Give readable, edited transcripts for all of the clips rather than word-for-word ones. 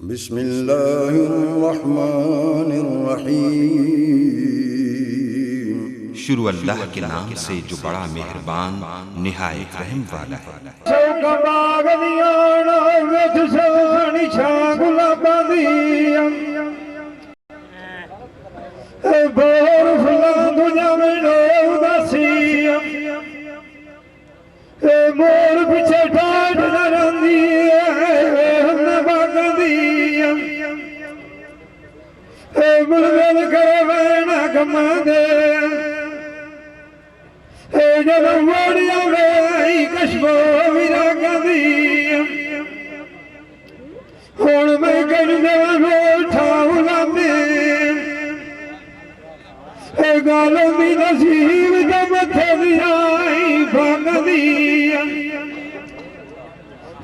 बिस्मिल्लाहिर्रहमानिर्रहीम। शुरू अल्लाह के नाम से जो बड़ा मेहरबान निहायत रहम वाला है। मोर पिछे ठाठ नरंदी बुलबुल करे बैना कमा दे जब मोड़िया में कशबो विराग दी हुण मैं कन देवा ठाऊ लाते गालों दी नसीब जब मथे दियाई भाग दी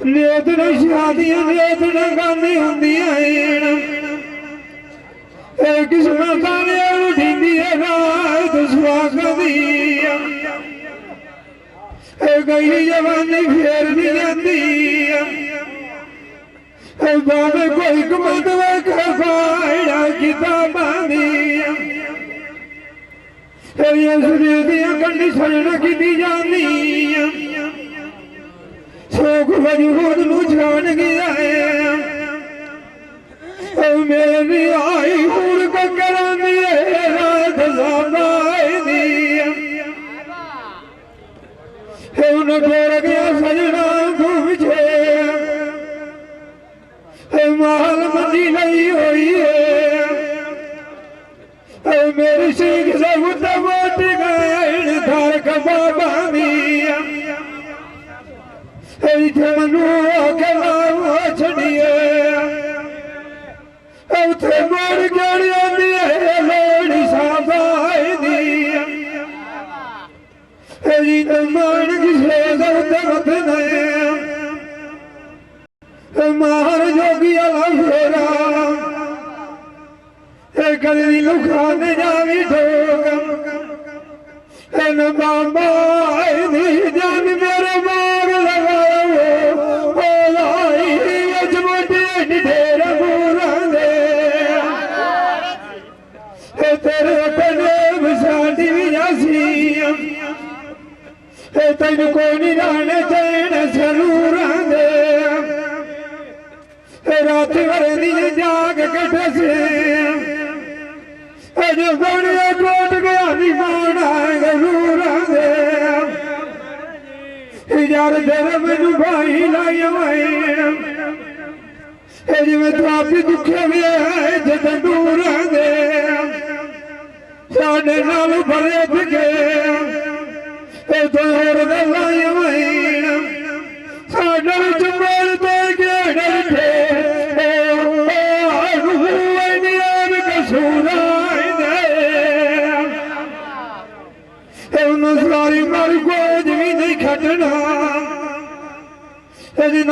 नियत न शादियां नियत न गाने हुंदियां किस्मत उठी रात सुहाग दी गई जवानी फेर नहीं जाती बाबे कोई कमत वाड़ा किताबां कंडीशन की जानी सोख वजूद नू जान गया मेरी आई हूं करानी रात टोर गया सजना घूमचे माल मंदी नहीं हुई है मेरी सीख सब मोट गए धार कबाबा मनू के नाम छड़िए उथे मोड़ गड़ी आती है लोड़ी साबाई दी मान किसे मार जोगी आला फेरा कली लुखाने जावी ठोकम बाबा जान मेरे बाग लगाओ लाई अजमोटे ढेरा पूरा दे तेरे अपने साड़ी भी जासी तेन कोई नहीं जाने चैन जरूर दे रात भर दी जाग कटे से जो बड़े टूट गया नहीं माना जरूर दे यार तेरे मैनू भाई लाई जिमें तापी दुखे भी है जद दूर दे साढ़े नाल भरे दिखे सारी मर गोज भी नहीं खटना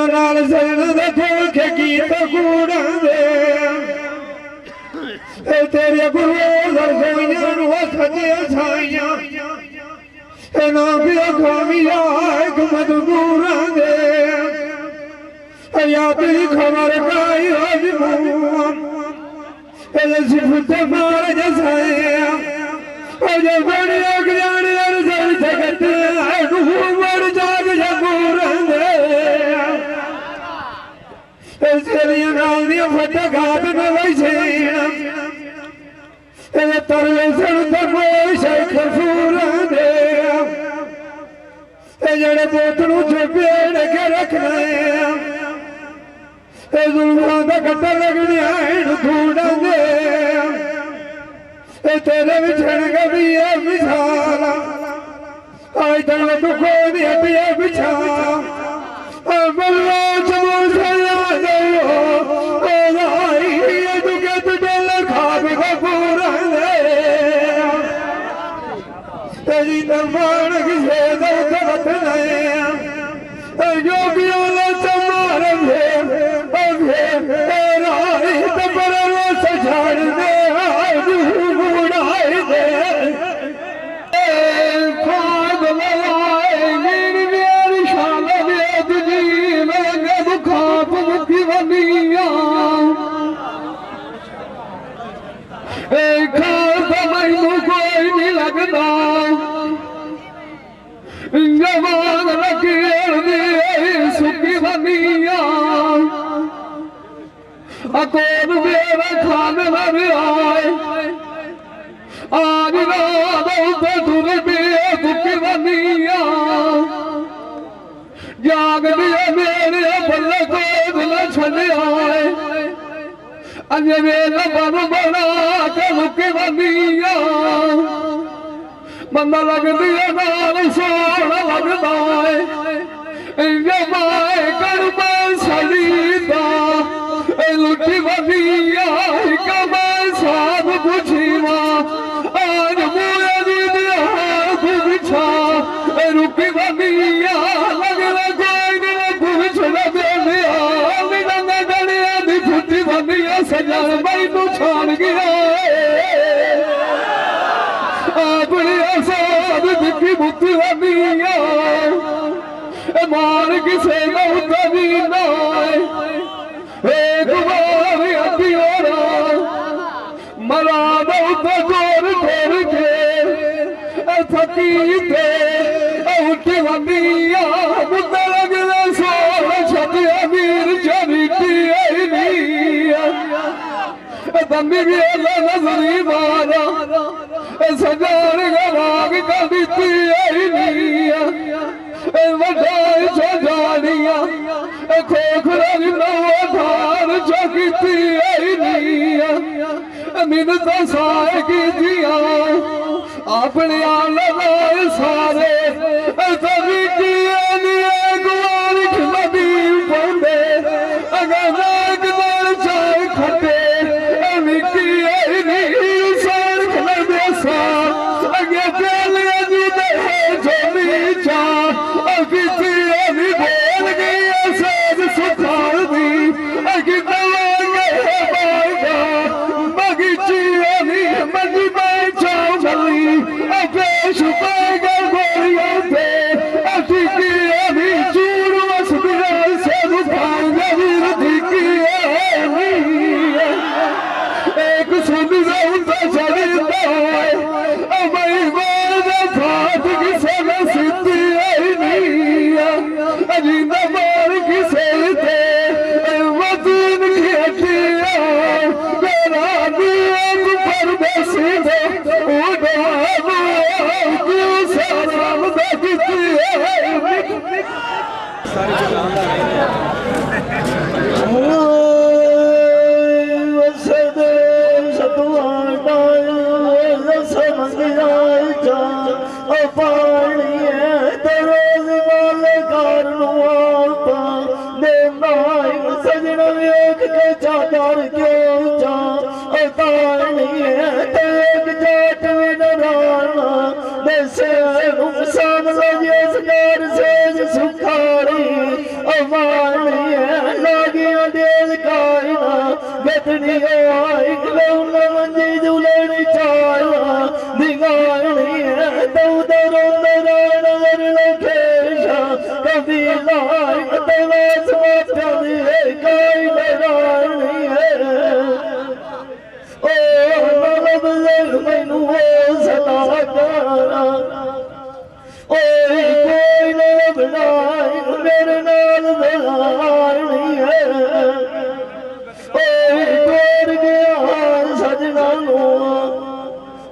नाल सैन धोखे की कूड़ा दे तेरे गुरु सचे साइया ना पिया खामिया मजबूरा दे या तेरी खबर काई आज सिफत मार जसाया जो बड़े जाने जगत मर जाग जबूर दे नाल दिया फट घाट में वैसे तरले सड़ शेख फूरा दे जड़े बोतलू चपेड़ के रखने जुल्मा का कट्टा लगने ढूंढा दे तेरे बिछड़ गई है मिसाल आज तक तो कोई हटिया बिछा बलवा चमो सया दो तुके तुझे खाब का पूरा दे तेरी नमान किसे दौलत नहीं योगी वाला चमार छाड़ दे बुढ़ाई दे खाद लगाए मेरी शान तुझी मैं अकोब मेरा खान में आए आज रात तुर में दुखी बनिया जाग दिया मेरे बल्ले को न छले आए अज मेरा बन बना के दुखी बनिया बंदा लग दिया नाल सोना लगदा है जमाए कर सलीदा लुटी बनिया कमाए साब बुझीवा आज मुझे दी बिछा रुकी बनिया लगला कोई बिछड़ा बेनिया गड़िया दी फुटी बनिया सजन मैनू छान गया अपनी आसाद दिखी बुद्धि बनिया मार किसे कभी ना एक बार अति और मरा बहुत जोर जोर के थकी थे उठी बनिया बुद्ध लगने सोल छतिया वीर चरिटी दमी नजरी मारा सजान गवाग कभी वडाई सजानिया खोखरा नवाधार चौकी मिनत साए की दिया अपने आलमाए सारे तभी गुआर खिलदी पौंदे अगर एक दर चाय खटे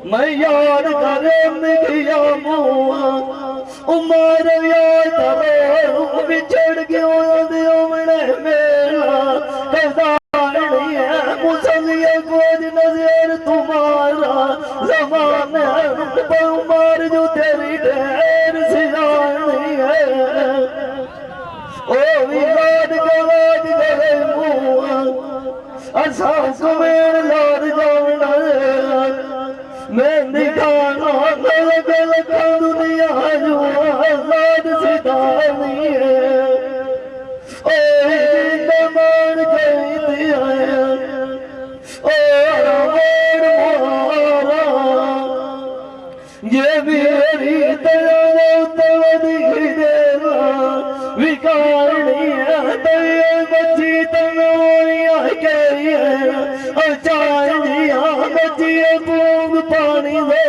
मैं याद करे मिलिया मुआ उमर याद बिछड़ गयो मेला कदानी है मुसलिया कोज नजर तुम्हारा जमाने उमर जो तेरी ढेर सियानी है ओ विवाद गले मुआ असा कुमेर लार जाना मैं दिखाना गल गल दुनिया जो आजाद सितानी है ओ मान गई दिया ओ रावण मोरा ये मेरी तरह तो दिख देना विकारनी है तेरे बच्ची तनोया के है चाय दिया बच्ची बूंद पानी दो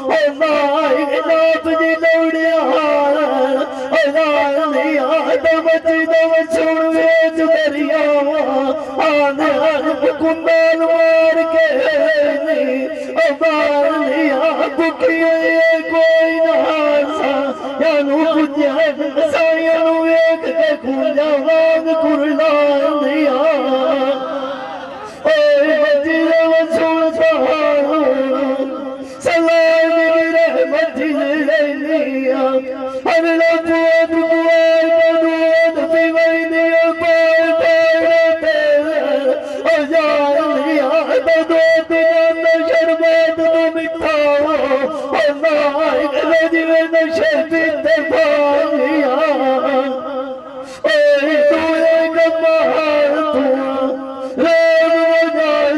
ओ नाई नाप जी दौड़िया ओ नाई दिया तो बच्ची दो छोड़ वेच दरिया आने कुंदन मार के बार लिया दुखिया कोई ना यानू पुज्या सायानू वेख के खुंजा वांग कुरला दिया ओए बच्ची सुन सहारा सलाम मेरी रहमत लेनिया हर लोग दूध पीवई दिया पाए पाए ओ जान लिया तो दो दिन शरबत तो मिठा ओ नाई जिवे नशे पीते पानिया ओए तू एक महान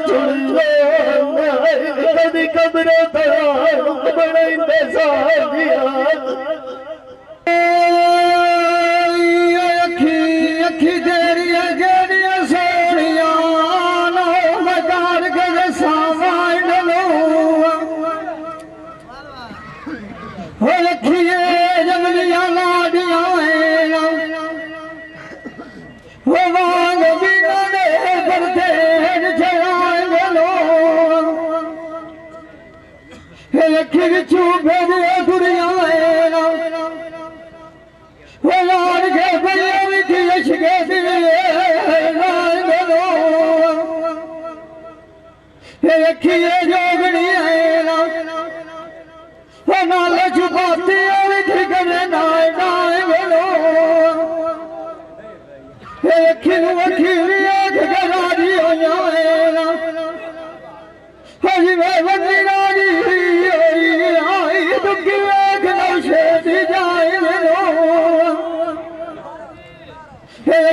तू कभी कब्र बड़े अखी जेरिया जेरिया सोनिया मकार के सामान लो अखिए जंगलिया लाडिया वांग बिना करते खिर चूबे दुनिया लाल के बड़े विखियश के रखिए जोगनी नाल छुपाती ठिकने नाय नाय बोलो खिर वखीरी राजी हो जाए हजी वे बंदी राजी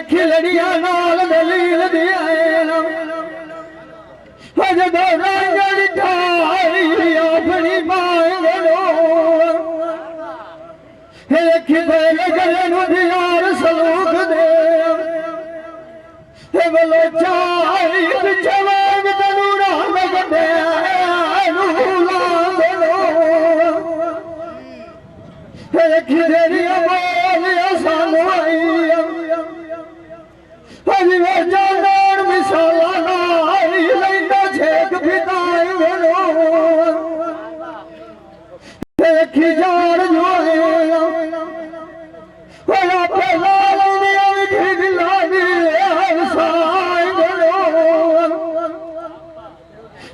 खिलड़िया नाल दलील दिया हज दो अपनी मांगो खिल दियार सलूक दे बोलो चाई जवाब तनूरा लगदे खिलड़िया बोलिया सानू आई हजी वे जानदार मिसाला नाई लैंदा छेक फिताई बोलो देखी जार जोएया होया पलाल दिया विखी दिलानी साई बोलो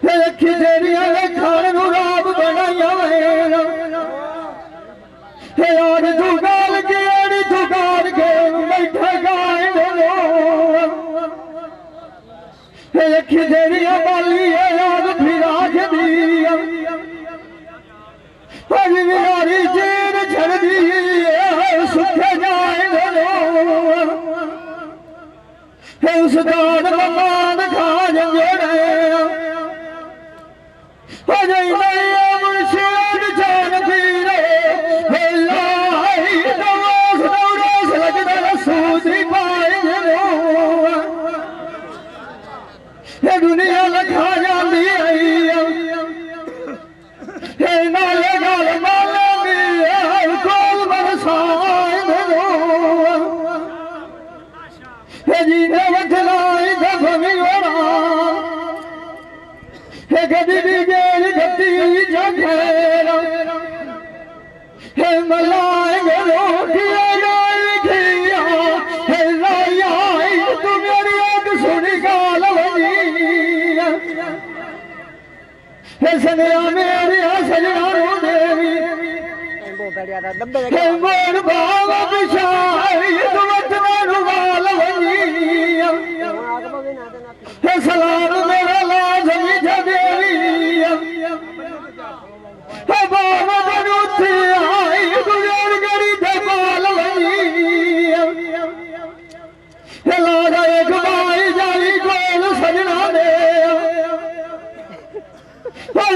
देखी तेरिया लेखान नू राब बनाया वेना यार तू गाल के आड़ी तू गाल के बैठे गाए बोलो खिजरिया बाली याद फिरा के दिया हरी बिहारी जेर छड़ दी सुखे जाए बोलो उस दान मकान खा जंजोड़े हजई नैया मुर्शिद जान पीरे सूदी पाए दुनिया लखा जाती आई नाले गल माले कोल बरसाए जी ने वठलाई दफवी वरा गदी दी गेल गति जखेरा मलाए गलो किया सनिया मेरी सजना देवी मोर बाबा बिछाई तुमत रुमाल बनी सलाम मेरा लाजमी देवी बाबा बनुती आई गुजर गरी दबाल बनी लाजा एक बाई जाई गोल सजना दे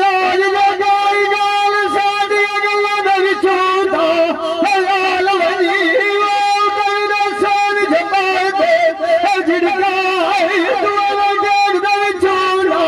लाल लगाई गाल सादिया गल्ला दे विचों था लाल वजी वो तेरा सार जमाते झिड़काई तू लगे दे विचों ना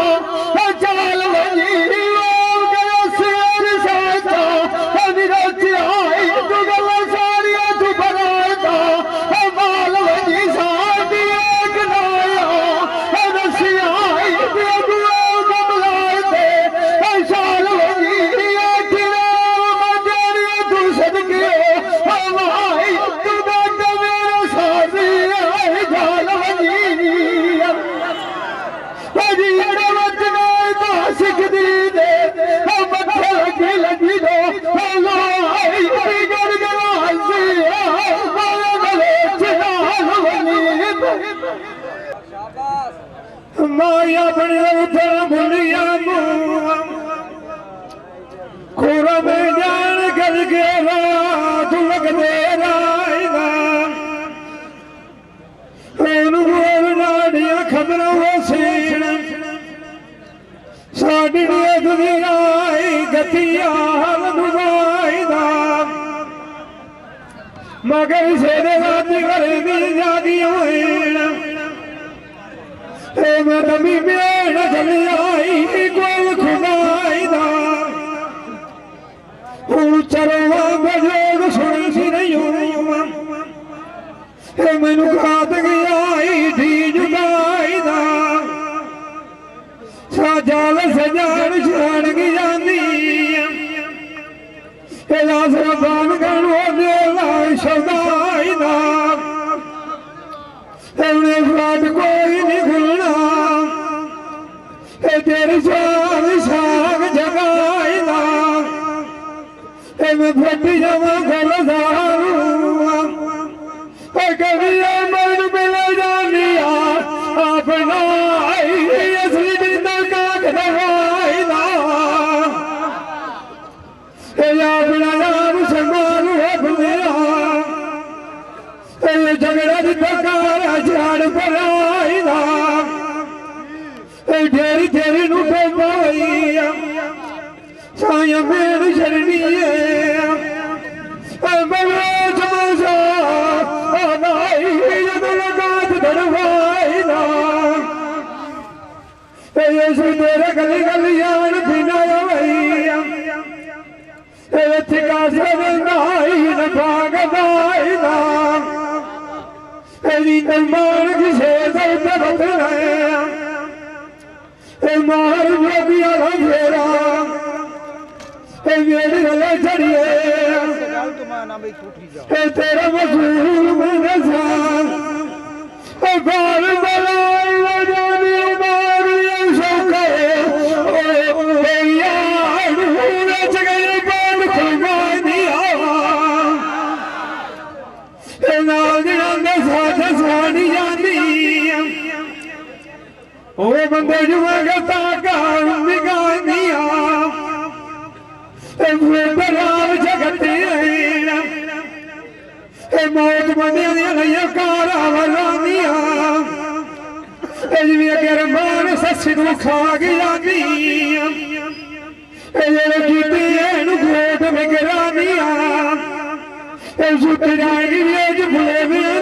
माया बने उतर बुनिया खोरा में जान कर के रात लग दे नाड़िया खबरों वो सीण साड़ी दुनिया गतिया हल दुबाई मगर सेरे राती करे दी जागी हुई मैं तभी बेड़ चली आई कोई खुदाई चरवा बजोग सुनी सी नहीं मैनू खात गया धी जुगाई साजाल सजान छाड़ की जाती बान कर शौदाई फ्लाट कोई नहीं खुलना तेरी साग साग जगाई मैं फटी जावा गल दारू कभी मन मिल जानी अपना असली जिंदर का दवाई अपना नाम संभाल अपने झगड़ा दिखार झाड़ पर आई ढेरी ढेरी नु पाई साया मेरी शरणी तेरे गली गली यार बिना थिका से न भागदाई मान किसे दर्द मार जोगिया फेरा मेरी गले चढ़िए तेरा मसूल मैंने बाल बलाई जानी मार बंदे जुआ गता निगानिया जगती मौत बंदिया कारा वरानिया अगर मान सस्सी को खा गया गोट में गिरानिया सुत जाएगी भूले में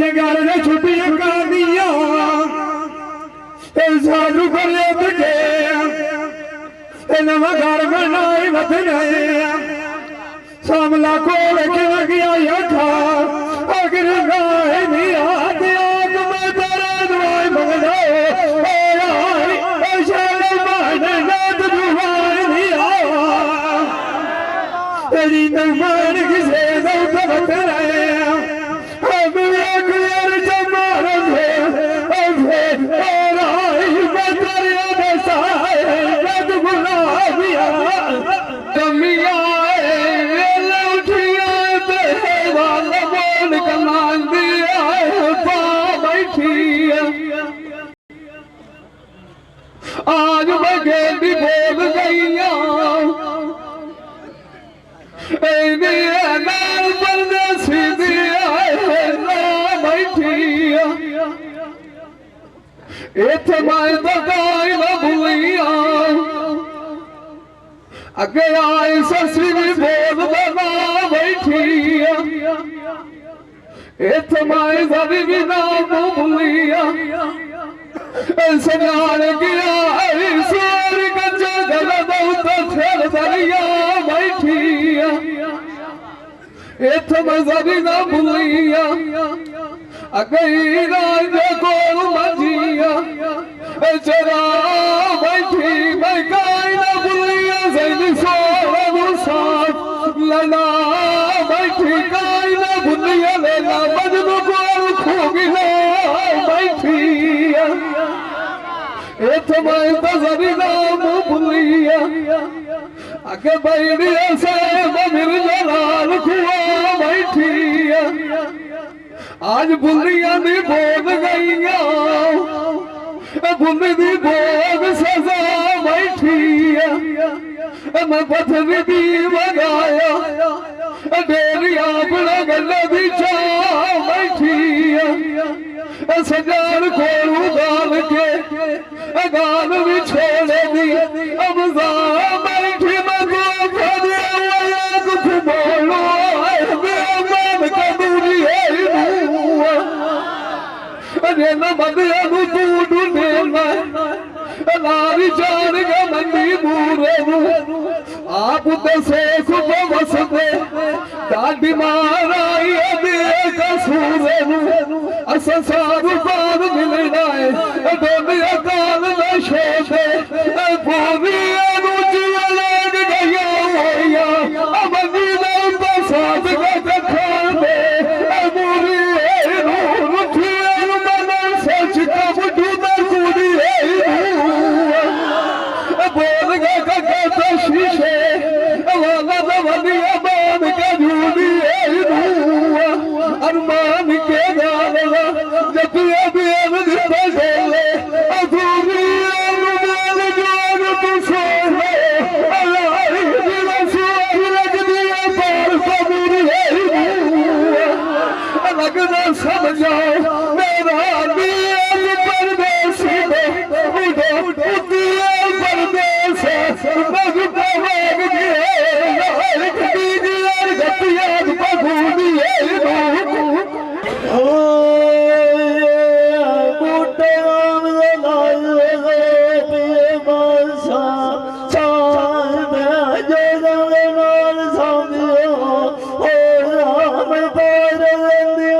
जगा छुट्टियां कर दिया साधु बने बैठे नवा घर बनाए बदने सामला को गया था अगर गाय नहीं आते आग में तेरा दवाई मंगना मान किसे आज मैं गेंदी बोल गई परदेसी बैठी इथे मैं तो गाय न भूलिया अगे आई ससी भी बोल बना बैठी इथे मैं सभी भी नाम भूलिया सजान गया ईश्वर गंजा गला बहुत खेल दरिया बैठी इथ मजरी न भूलिया अगई राज को मजिया चरा बैठी मैं गाय न भूलिया सैनी सोलू साथ लड़ा बैठी गाय न भूलिया लेना मजनू को खूबी बैठी इथ मैं तो जरी नाम भूलिया आगे बैठिया से मिल जलाल खुआ बैठिया आज बुलिया दी बोल गईया बुल दी बोल सजा बैठिया मैं पत्थर दी बगाया डेरिया बड़ा गले दी चा बैठिया सजार खोलू गाल के गाल भी छोड़े दी अब जा बैठी मैं बोलो मन का दूरी है न बदया तू ढूंढे लारी जान के मंदी बूरे आप तो शेख बसते दादी माराई दे कसूरे अससारू पार मिलना है दुनिया काल में शोधे पूरी रुचिया लग गया होया अब नीला तो साथ का खान दे पूरी रुचिया मन सच का बुढ़ा पूरी बोल गया कहता शीशे वाला दवनिया मान के झूठी अरमान के गाला जब ये बेल दिखा गए अधूरी अनुमान जोर तू सोए अल्लाह दिल सोए लग दिया पार कबूरी लगना समझाओ मेरा दिल परदेसी उठो उठिए परदेस मग पवाग गए दीजिए गतिया बबूदी बूटे राम लाल पिए बासा चांद जो नाल सामियो ओ राम पार लेंदी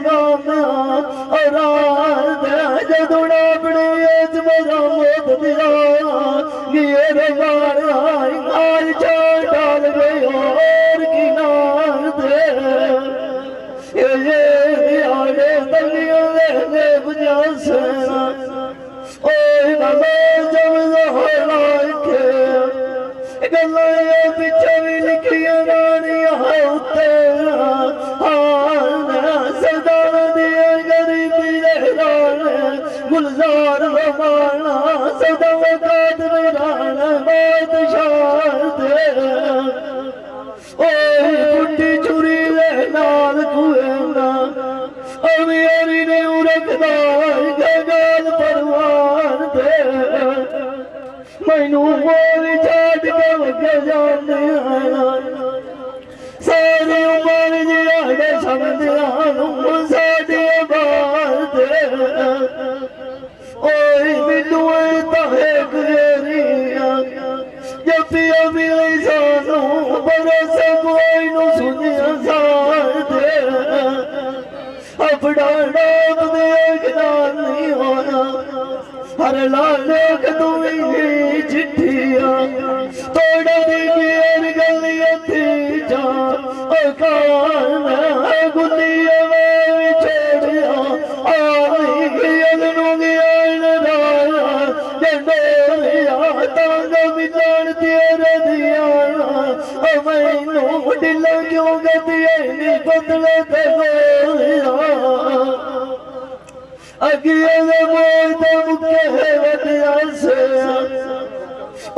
नाम रात जदुना बड़ी एज मेरा मोद दिया गियर मारा आज चार डाल गयो और किनार दे ये आगे तलिया ले बुझा सेना ओए नले जब जहला के गल्ला पिछे भी लिखिया रानिया होते सरदार दिया गरीबी गुलजार रवाना सदा वकात मेराना बात शारदे ओए पुट्टी चुरी ले नाल कुएना अमीरी ने उरकदा गगन परवान दे मैनू बोल छाड़ के वगे जाने सारी उमर जी आगे समझिया साड़ी बात ओए मिलू तक गेरिया जब पिया मिले सानू बरस कोई नु सुनिया साथ अपना नाम दे ज्ञान नहीं होना हर लाले तू चिट्ठिया तोड़ दी गलियां थी जा कान गुलिया में छोड़िया आई गया जडोरिया तांग मिलान तेरे दिया मैनू दिल क्यों गतिया नी बदले ते गोरिया अगे मोर मुके वटिया से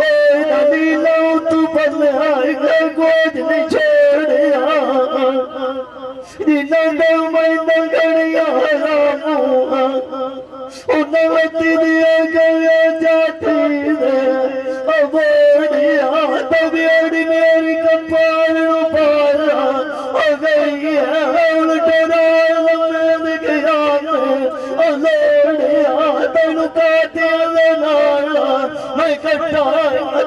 ओए नीला तू बदले आई गोद नहीं छोड़िया नीला मैं गड़िया रामू उन्नति दिया गया जाती दे बोलिया तबेड़ी मेरी कपाल पारा हो गई है उल्टा में गया लोड़िया तेन काटे मैं कट्टा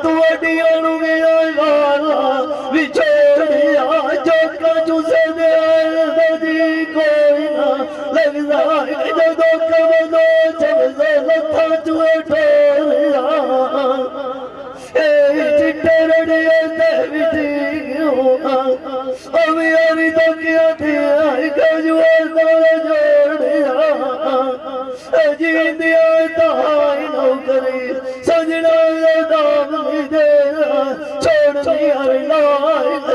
तू अडिया गया लाला बिछोड़िया चौका चूसे दे कोई ना लगता जो कमलो चमसे लथा चुए ठोरिया चिट्टे रड़िया ते बिठी होगा अभी तो क्या थी जोड़िया जी दिया तो करी सजना दाम नहीं देना छोड़ नहीं हरना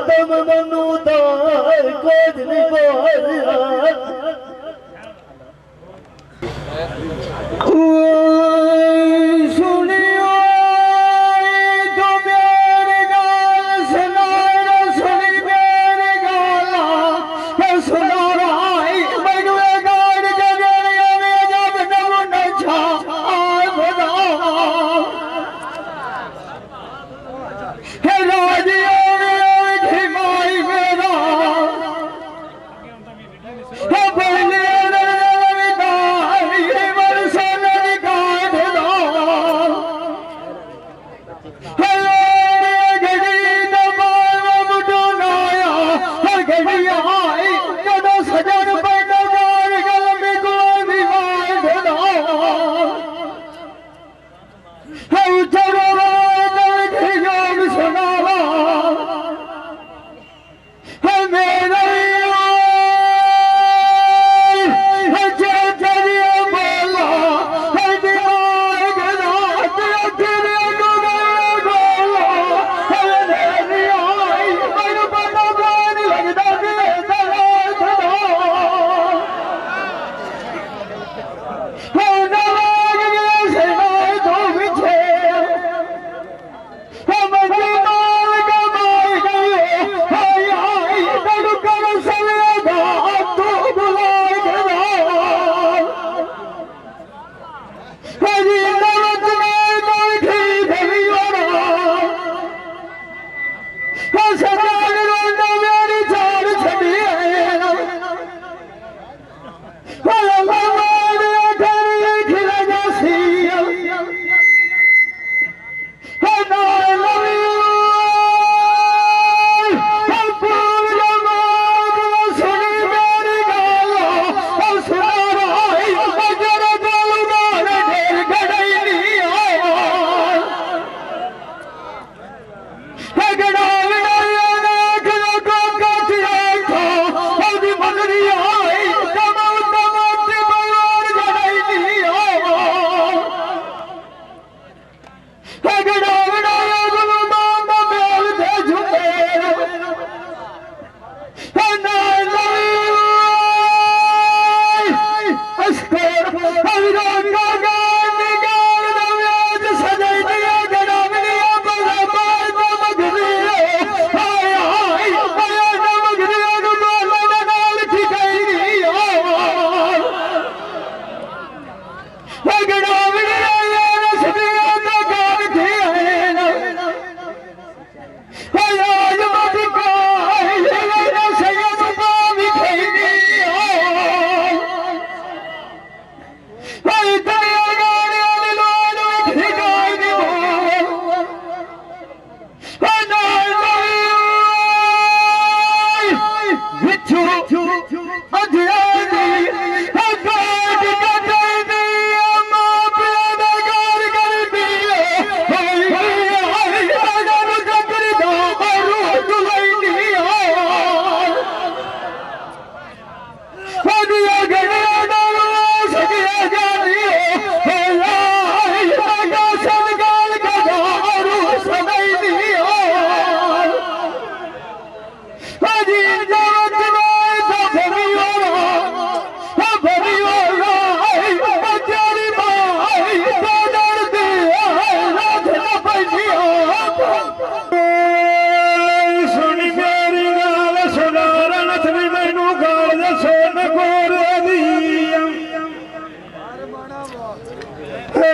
तुम मनु तार कोज नहीं बोल सुनियो तो मेरी गाल सुना सुनी मेरी गाल सुना रहा मगवे गाड़ जगरिया में जब नम नछा बना राजिया में खिमाई मेरा पहले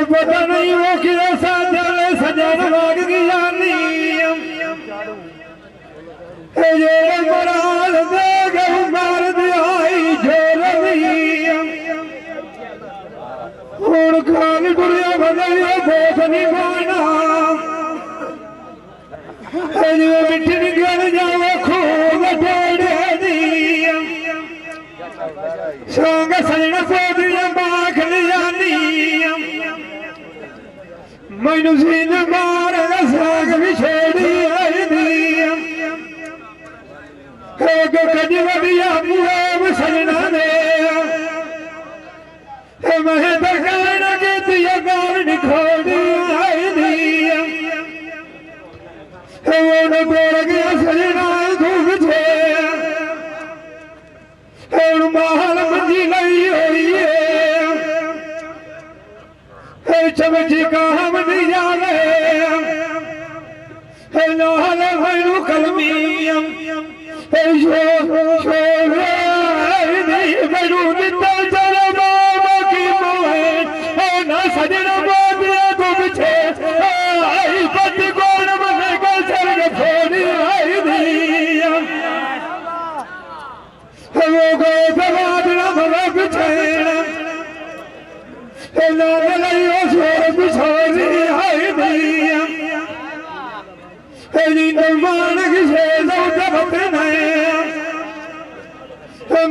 पता नहीं वो किधर सजन भाग गया मराल दे गहू मार दियाई झोल हूं खान गुड़िया बदलिया देख नहीं पाना मिट्टी निकल जावे खूब टेढ़े संग सजना सोदिया बाख लियानी मैनू सीन मार साग भी छेड़ी कजी वधिया पूरा सजना ने मैं तो कहना कि गाल निखोड़ी चमची काम नहीं जावे नाल भैरू कलमियम नहीं भैरू दिता चल बाबा की मोहे ना सजना बाबिया तो बिछे आई पति कौन बने का सर्ग थोड़ी आई दिया वो गए समाधना भला बिछेना नाल लइयो सोर बिछोरी आई दिया निर्माण किसे दौलत नहीं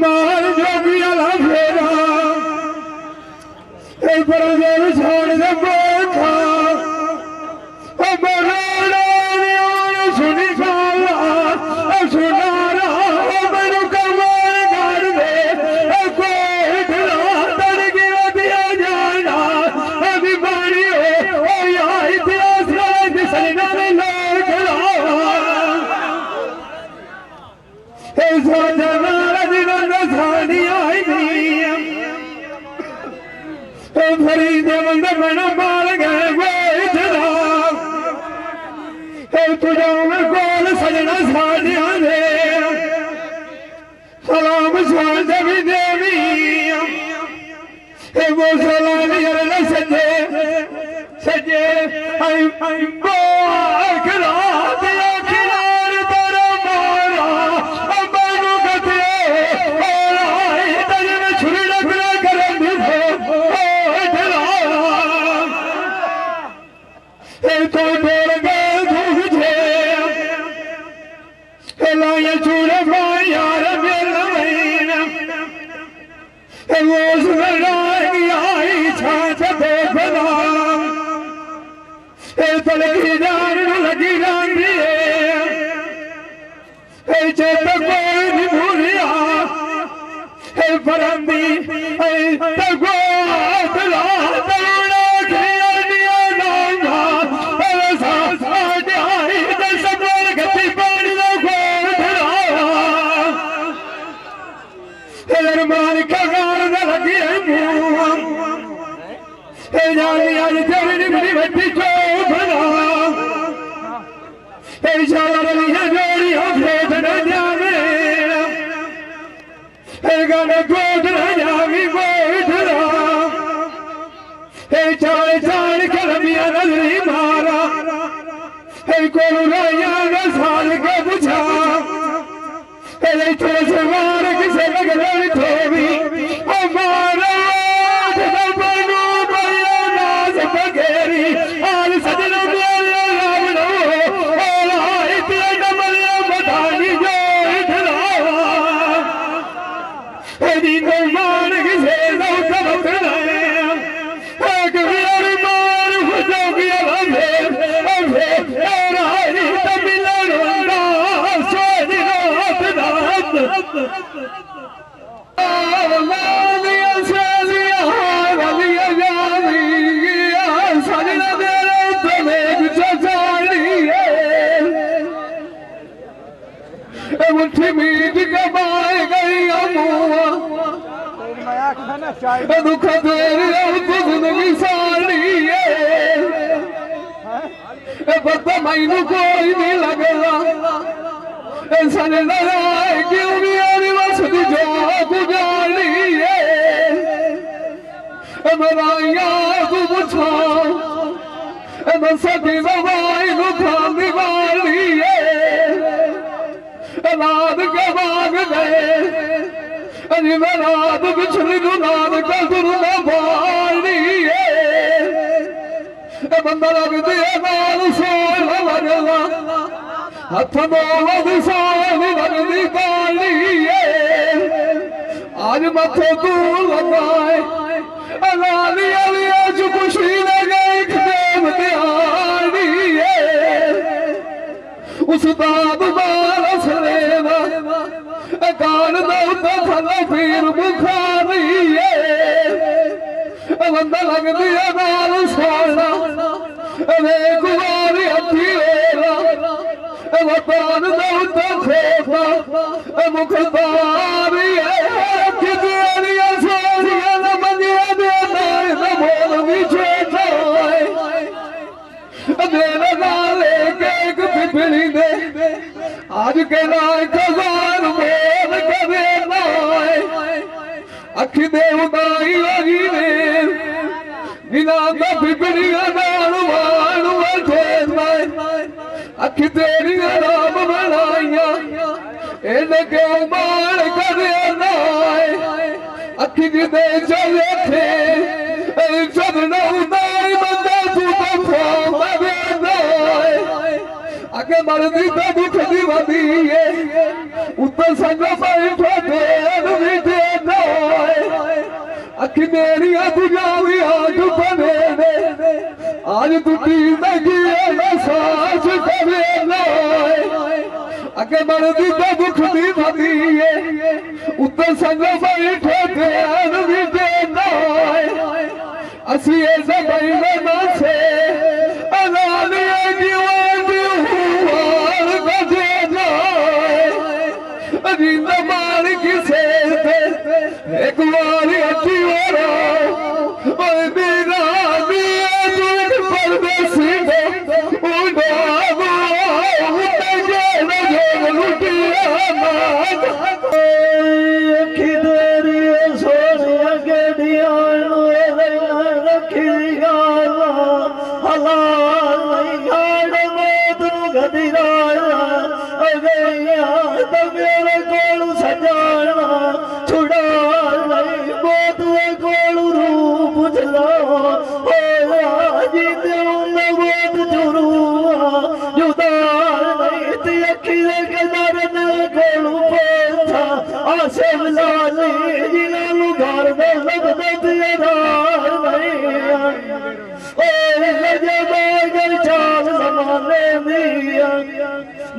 मार जोगी अला फेरा पर जब छोड़ दे बैठा सुनी साला सुना रहा मैनू कमाल कर दे कोई ठला तड़के दिया जाना अभी बारी हो इतिहास सजना ने फरीद बंद बना माल गए तुझा में कोल सजना साड़िया दे सलाम शांत भी देवी वो सलाम सजे सजे लगी रही चेत कोई नहीं भूलिया परंदी चाल कलमिया नजरी मारा को साल के बुझा से मार किसे लगन ठोवी हमारा पगेरी आज सजना बतानी जो मान किसे दुख जिंदगी सारी पता मैनू कोई नहीं लगेगा सजना क्यों नहीं वसदी जो गुजारी मराइया तू पूछा सदी दवाई खानी वाली रात के भाग गए अरे मैं रात बिछड़ी नाद का गुरु ने बाली बंदा लग दिया नाल सोल लगला हथ मोहद सोल लगदी काली आज मथे तू लगाए अलाली अलिया जो खुशी लगे खेम दिहाड़ी उस दाद बारस लेवा कान दौड़ता थला पीर बुखारी बंदा लग दिया नाल सोना वे कुआरी हथी वतान दौड़ता खोता मुखतारी कितनी सोनिया न मंगिया दे बोल भी छेटा आज के नाय खजान मोल करे नाय अखी देवताई लगी ने बिना का बिगड़िया नाल वाण बैठे नाय अखी तेरी राम बनाइया इन्हें क्यों मार करे नाय अखी जिदे चले थे चढ़ना उदाई बंदा तू तो फावे नाय आगे मर्दी तो दुख दी वदी है ऊपर संग बैठे थे नाय अखी मेरी बुझावी आग बने ने आज टूटी लगी है सांस करे नाय आगे मर्दी तो दुख दी वदी है ऊपर संग बैठे थे नाय असी ऐसे बैठे ना से अनालिया जीवानी हुआर बजे नाय अजींदा मार की सेर पे एक वारी अच्छी वारा ओए मेरा मिया दूध परदेसी दो उड़ा उठे जे लुटिया मात अखी तेरी सोनिया गेड़िया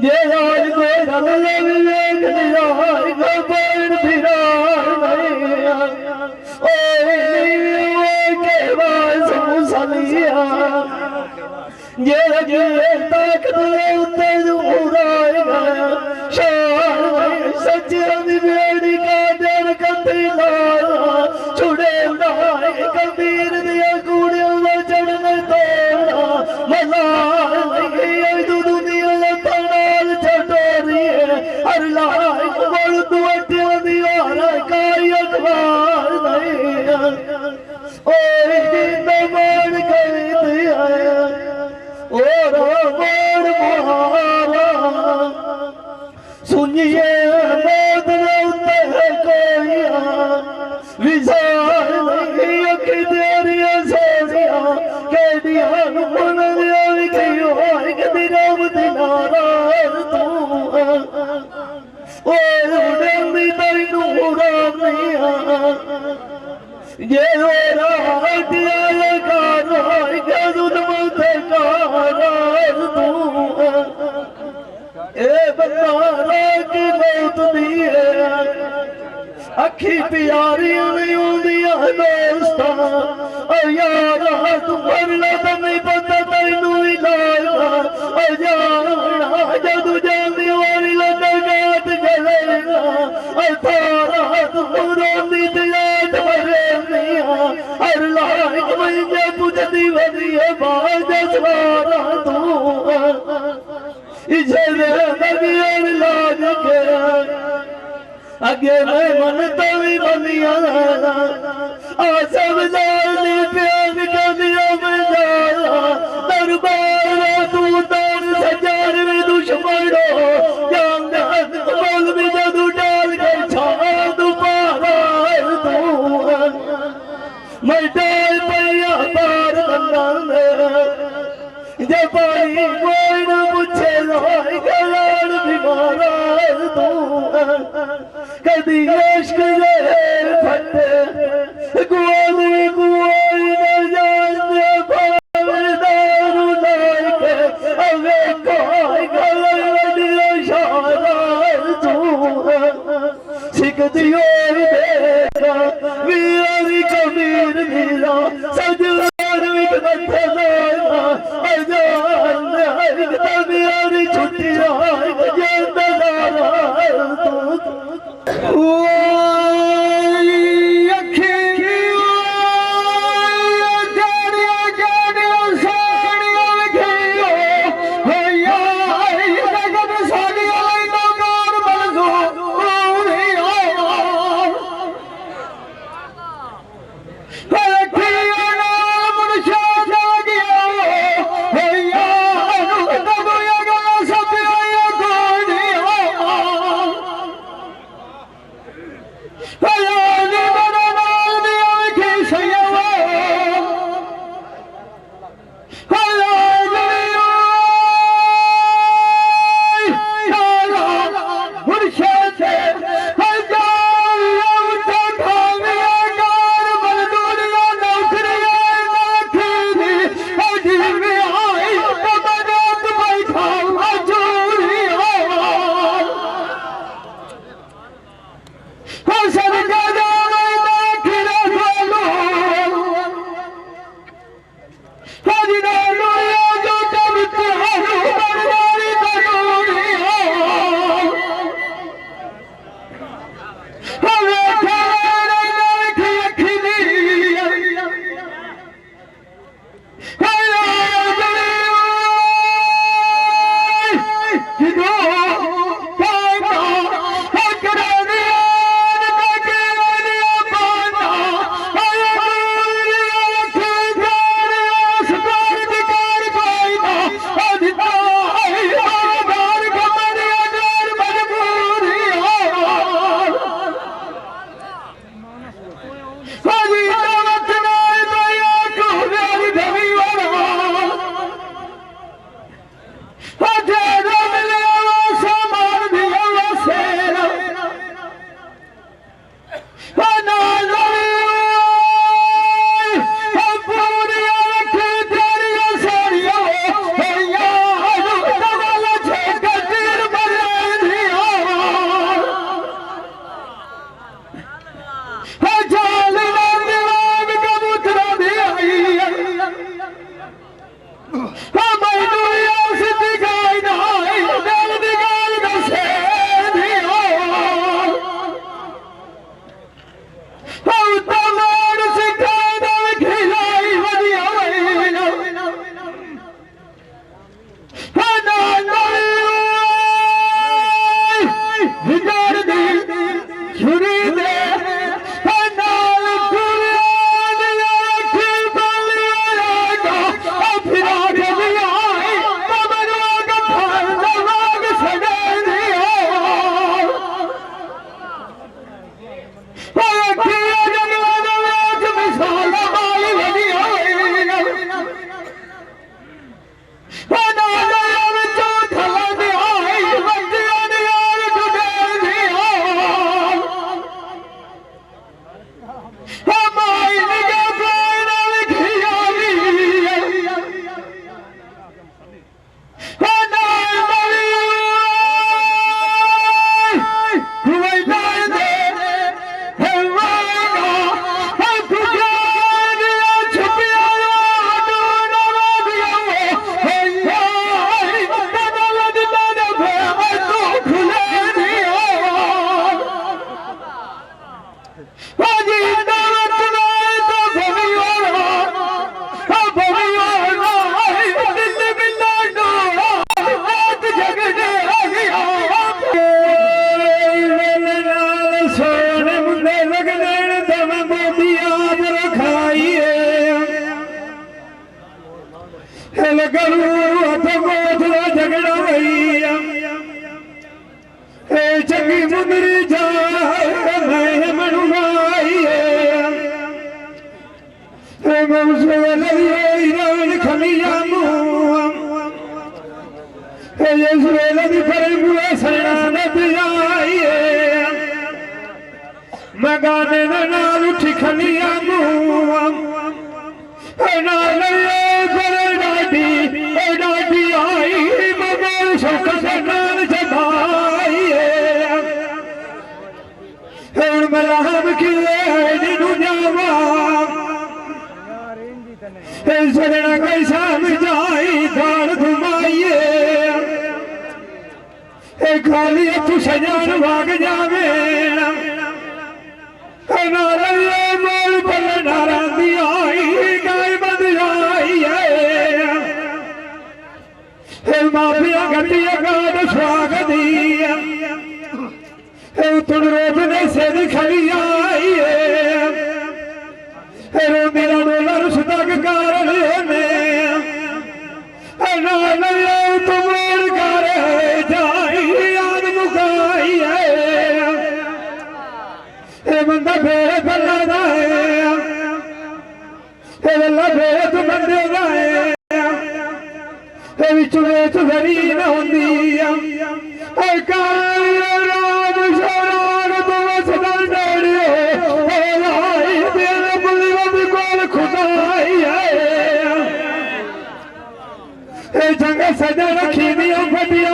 ये आज कोई रल लेख दिया गोबर फिरा के बाद समूसलिया ये लगे ताकत उत्ते उड़ाए गया शान सच्चे बेड़ी का डर कंधी लाया छुड़े उड़ाए कबीर दिया कूड़ियों में चढ़ने तोड़ा मजा हर लाए बड़ दुआटे दीवार काई अखबार नहीं ओए जिंदा मान कर दिया और मोड़ मुहारा सुनिए मौत उते है कोई विचार नहीं अखी तेरी सोनिया केडिया मन लिखियो कदी राम दिनारा तू ये अखी प्यारी नहीं दोस्त यार तू मरना तो नहीं पता तेनू जदू जानी वाली लगात गलेगा थारा तू रोनी दियात मरेनिया हर लाख महीने पुजदी वधिया बाज सवारा तू इसे नगियर लाग के अगे मैं मन तो भी बनिया सब जानी प्यार का दिया मैं जाला दरबार तू दर सजार में दुश्मनो जान बोल भी जदू डाल कर छा दुपारा तू मैं डाल पैया पार बंदा जे पानी कोई न पूछे लोई गलाड़ बीमारा तू कदी इश्क दे फटे गुआली गुआई न जानते दारू लाइके अवे कोई गलर वडियो शारा तू सिकती होई देगा वीरी कबीर मीरा सजवार विक मथे लाया अजान हर तबियारी छुट्टी आए जंददारा तू साड़ी करू गोद का झगड़ा भैया चंगी मुंदरी जा मैं मनुमाई ईरान खलिया सड़ा नदियाई मैं गाने नाल उठी खलिया डाडी आई मगर शौकत नाल जमाई मलाम किए जावा सजना कैसा मिजाई दाल घुमाइए खाली तू सजान भाग जावे मोल पल नारा दी आई गाय बंद आई माफिया गटिया गाद स्वाग दी तुम रोजने से खड़ी आई मेरा डोला रुसदा के कारण तुम कर जाई याद मुकाई बंदा फेरे पल्ला भेद बंदे विच घड़ी न होंदी जंग सजा रखी दिया फटिया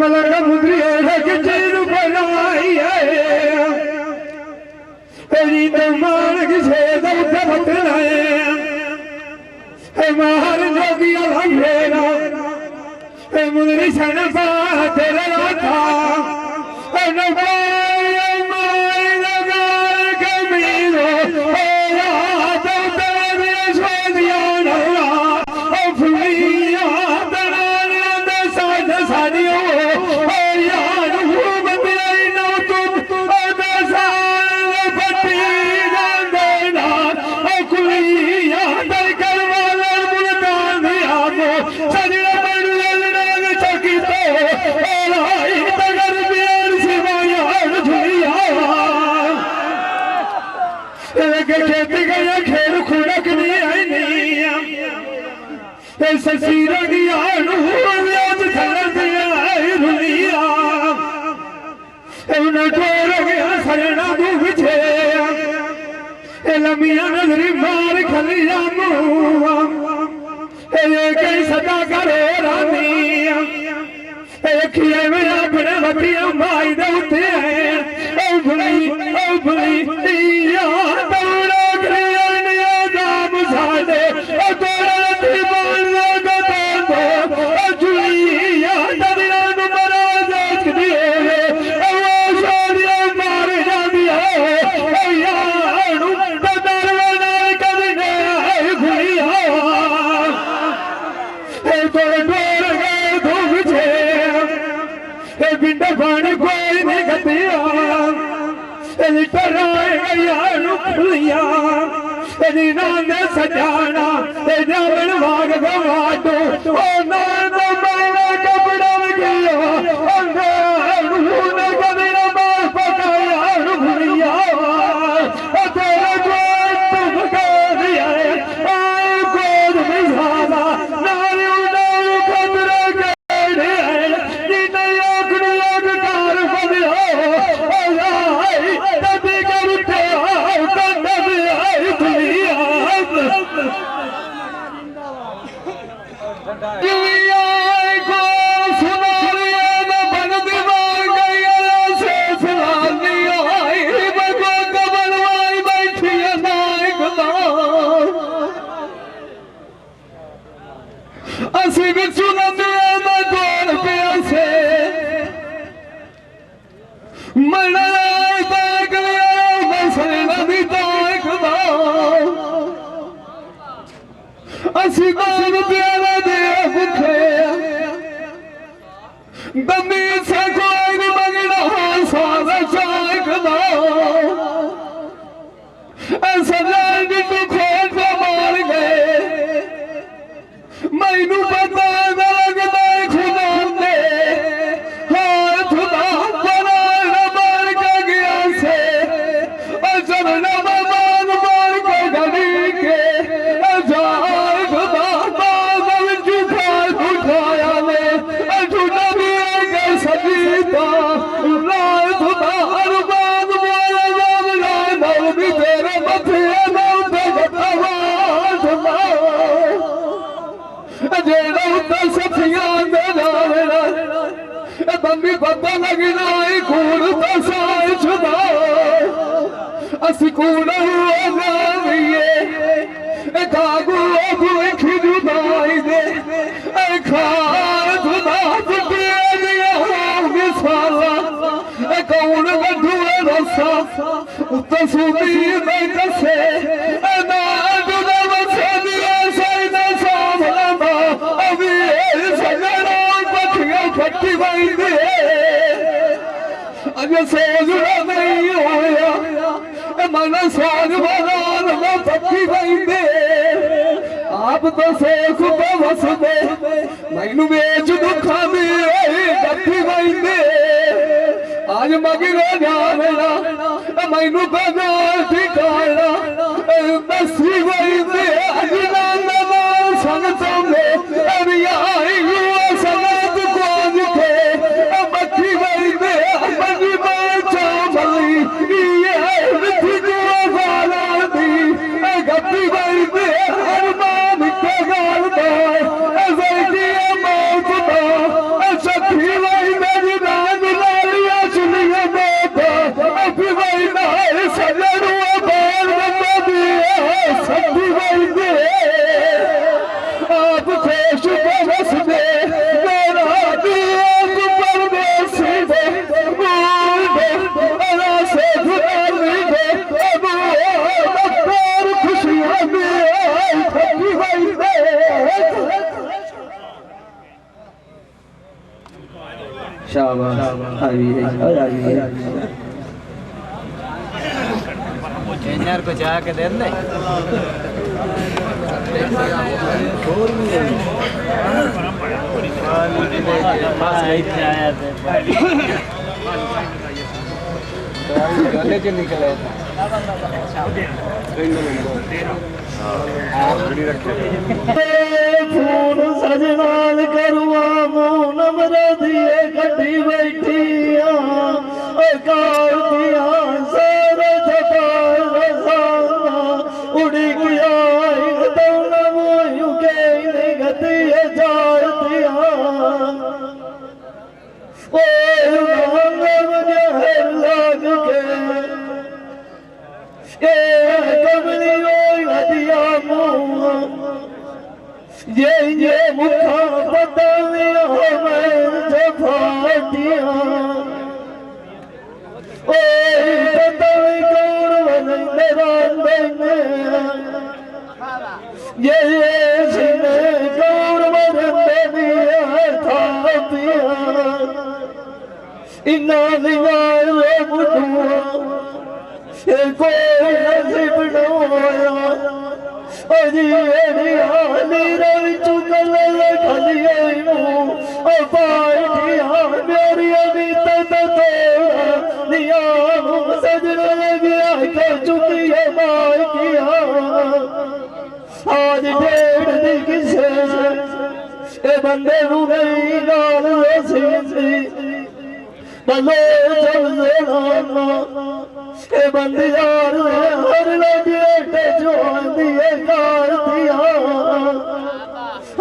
मलंग मुद्री चीज बनाई मान किसे मार जोगी अलहमेरा मुद्री सन तेरा था खेल खुड़क नहीं ससीरा सरना दूछे लमिया नजरी मार खलिया कई सदा करे रानी खिए में अपने बतिया माई दे पानी कोई नहीं गतिया खुलिया नाने सजाना जावन भाग गवाटो कपड़ा गया खुलिया दमी से कोई मंगना सारा चाक दो ऐसा खोज मार गए तुम्हें पता लगना खून तो साए छुदा असी कून कागू खिजुदाई दे खाद साला कौन गड्ढू रसा उत्तर सूदी में कसे ना जुदा वसे दिया सैना सामला अभी सजना पठिया फटी बई दे अज सोचना नहीं होया मन साग बदान में पट्टी बई दे आप तो सोख पे वस दे मैनू बेच दुखा दी गट्ठी बई दे आज मगरो जाना मैनू बना ठिकाना दसी बई दे अज ना संगतों में आई संगत कौन थे बट्टी बई दे मनी बचा भली गप्पी बई दे हर मान के गाल मौत सखी बई मेरी नान लालिया सुनिए अभी बई सजन बाल बंदा दिए सखी बई दे आप खुश बस दे मेरा दिया परदेसी दे से खुदाली दे खुशियां शाबाश को चाह के दे दे फूल सजनाल करवा मुँह नमरा दिए गड्डी बैठिया कारतिया सारे उड़ी गया गति जातिया लाग के कमली हदिया मुँह ये मुखा बदलिया मैं फाटिया कौन बने ये कौन बने थापिया इना दीवार बुढ़ुआ कोई नसीब नोया अजी रवि चुकल मेरी अमित सजना गया के चुकी है मार किया आज डेढ़ दी किसे ए बंदे नहीं गाल बलो ए बंदे यार हर लगे जो दिए कार दिया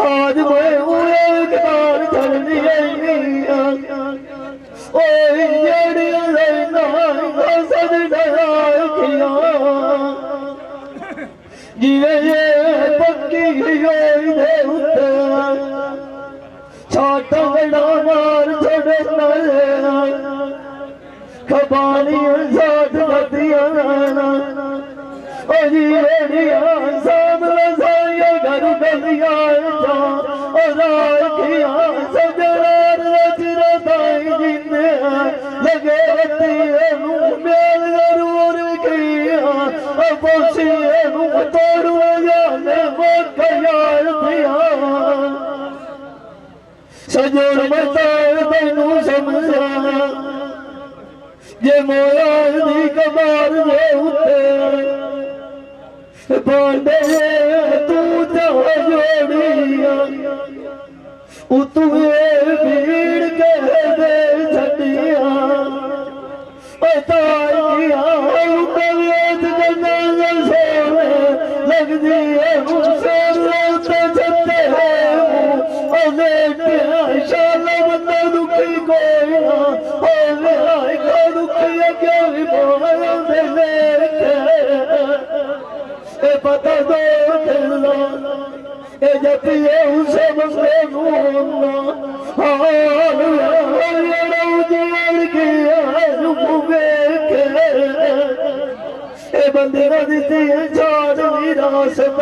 आज मैं एक बार धरनी जिवे पक्की छाट बड़ा मार छोड़े खबानी साथ बतिया सामने साया घर बलिया लगे मेल जरूर किया तोड़ू जाने सजोड़ मतार तैनू समझा जे मोया दी कबार जे उठे पांडे तू चाह जोड़िया उतुए भीड़ के दे छटिया तार किया उतवेद गंगा सोने लग दिए मुझसे रोते छते हैं शाला बंदा दुखी कोई ना ए पता दो दिला ए जपिए उसे बंदे नूना हाल लड़ो जोड़ के रुके के ए बंदे दी जान विरासत